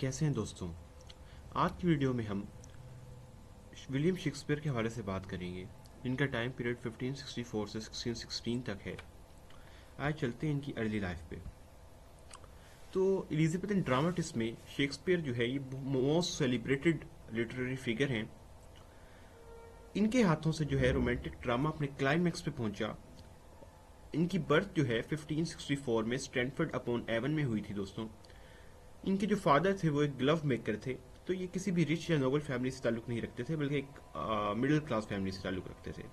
कैसे हैं दोस्तों। आज की वीडियो में हम विलियम शेक्सपियर के हवाले से बात करेंगे। इनका टाइम पीरियड 1564 से 1616 तक है। आज चलते हैं इनकी अर्ली लाइफ पे। तो एलिजाबेथन ड्रामाटिस्ट में शेक्सपियर जो है ये मोस्ट सेलिब्रेटेड लिटरेरी फिगर हैं। इनके हाथों से जो है रोमांटिक ड्रामा अपने क्लाइमैक्स पे पहुंचा। इनकी बर्थ जो है 1564 में स्टैनफोर्ड अपॉन एवन में हुई थी दोस्तों। इनके जो फादर थे वो एक ग्लव मेकर थे। तो ये किसी भी रिच या नोबल फैमिली से ताल्लुक नहीं रखते थे, बल्कि एक मिडिल क्लास फैमिली से ताल्लुक रखते थे।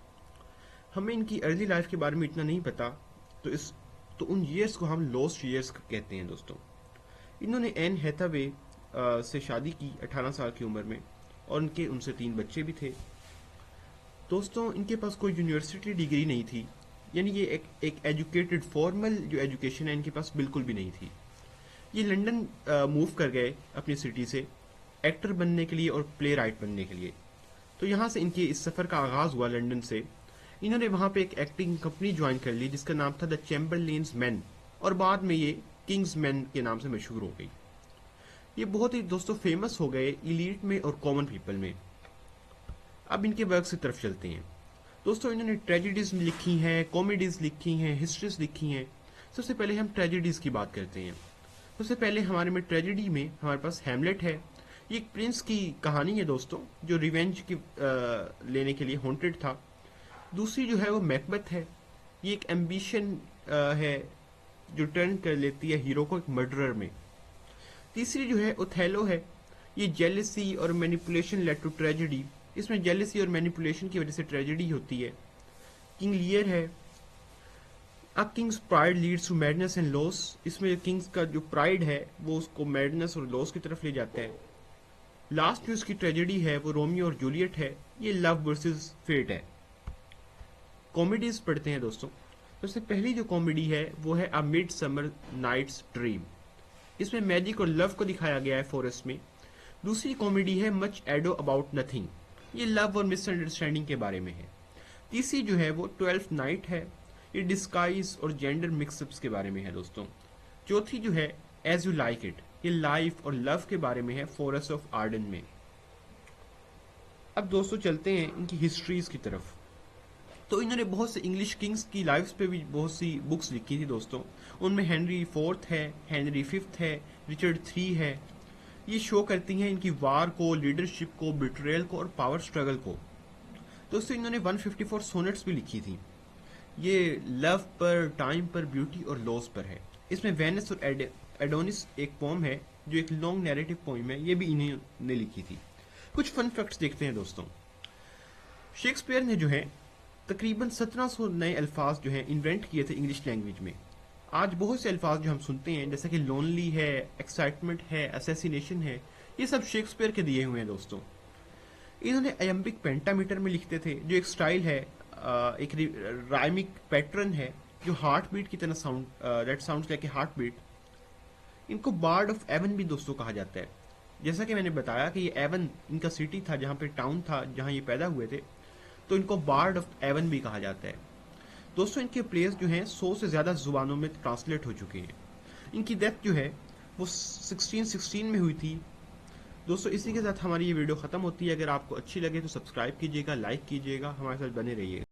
हमें इनकी अर्ली लाइफ के बारे में इतना नहीं पता, तो उन ईयर्स को हम लॉस्ट ईयर्स कहते हैं दोस्तों। इन्होंने एन हैथावे से शादी की 18 साल की उम्र में, और उनसे 3 बच्चे भी थे दोस्तों। इनके पास कोई यूनिवर्सिटी डिग्री नहीं थी, यानी ये एक एजुकेटेड फॉर्मल जो एजुकेशन है इनके पास बिल्कुल भी नहीं थी। ये लंदन मूव कर गए अपनी सिटी से एक्टर बनने के लिए और प्ले राइट बनने के लिए। तो यहाँ से इनके इस सफ़र का आगाज़ हुआ लंदन से। इन्होंने वहाँ पे एक एक्टिंग कंपनी ज्वाइन कर ली जिसका नाम था द चैम्बरलेन्स मैन, और बाद में ये किंग्स मैन के नाम से मशहूर हो गई। ये बहुत ही दोस्तों फेमस हो गए इलीट में और कॉमन पीपल में। अब इनके वर्क की तरफ चलते हैं दोस्तों। इन्होंने ट्रेजेडीज लिखी हैं, कॉमेडीज लिखी हैं, हिस्ट्रीज लिखी हैं। सबसे पहले हम ट्रेजेडीज की बात करते हैं। सबसे पहले हमारे में ट्रेजेडी में हमारे पास हैमलेट है। ये एक प्रिंस की कहानी है दोस्तों, जो रिवेंज की लेने के लिए हॉन्टेड था। दूसरी जो है वो मैकबेथ है। ये एक एम्बिशन है जो टर्न कर लेती है हीरो को एक मर्डरर में। तीसरी जो है ओथेलो है। ये जेलसी और मैनिपुलेशन लेड टू ट्रेजेडी। इसमें जेलसी और मैनिपुलेशन की वजह से ट्रेजेडी होती है। किंग लियर है। A king's pride leads to madness and loss. इसमें किंग्स का जो प्राइड है वो उसको मैडनेस और लॉस की तरफ ले जाता है। लास्ट जो इसकी ट्रेजेडी है वो रोमियो और जूलियट है। ये लव वर्सेस फेट है। कॉमेडीज पढ़ते हैं दोस्तों। सबसे पहली जो कॉमेडी है वो है A Midsummer Night's Dream. इसमें मैजिक और लव को दिखाया गया है फॉरेस्ट में। दूसरी कॉमेडी है मच एडो अबाउट नथिंग। ये लव और मिसअंडरस्टैंडिंग के बारे में है। तीसरी जो है वो 12th नाइट है। ये डिस्गाइज और जेंडर मिक्सअप्स के बारे में है दोस्तों। चौथी जो है एज यू लाइक इट, ये लाइफ और लव के बारे में है फॉरेस्ट ऑफ आर्डन में। अब दोस्तों चलते हैं इनकी हिस्ट्रीज की तरफ। तो इन्होंने बहुत से इंग्लिश किंग्स की लाइफ्स पे भी बहुत सी बुक्स लिखी थी दोस्तों। उनमें हेनरी फोर्थ है, हेनरी फिफ्थ है, रिचर्ड थ्री है। ये शो करती हैं इनकी वार को, लीडरशिप को, बिट्रेयल को और पावर स्ट्रगल को। दोस्तों इन्होंने 154 सोनेट्स भी लिखी थी। ये लव पर, टाइम पर, ब्यूटी और लॉस पर है। इसमें वेनस और एडोनिस एक पोम है जो एक लॉन्ग नैरेटिव पोइम है। ये भी इन्हीं ने लिखी थी। कुछ फन फैक्ट्स देखते हैं दोस्तों। शेक्सपियर ने जो है तकरीबन 1700 नए अल्फाज जो है इन्वेंट किए थे इंग्लिश लैंग्वेज में। आज बहुत से अल्फाज जो हम सुनते हैं जैसे कि लोनली है, एक्साइटमेंट है, असैसिनेशन है, ये सब शेक्सपियर के दिए हुए हैं दोस्तों। इन्होंने अयम्बिक पेंटामीटर में लिखते थे, जो एक स्टाइल है, एक राइमिक पैटर्न है जो हार्ट बीट की तरह sound, that sounds like a heart beat. इनको बार्ड ऑफ एवन भी दोस्तों कहा जाता है। जैसा कि मैंने बताया कि ये एवन इनका सिटी था, जहाँ पे टाउन था जहाँ ये पैदा हुए थे, तो इनको बार्ड ऑफ एवन भी कहा जाता है दोस्तों। इनके प्लेस जो हैं 100 से ज़्यादा जुबानों में ट्रांसलेट हो चुके हैं। इनकी डेथ जो है वो 1616 में हुई थी दोस्तों। इसी के साथ हमारी ये वीडियो ख़त्म होती है। अगर आपको अच्छी लगे तो सब्सक्राइब कीजिएगा, लाइक कीजिएगा, हमारे साथ बने रहिएगा।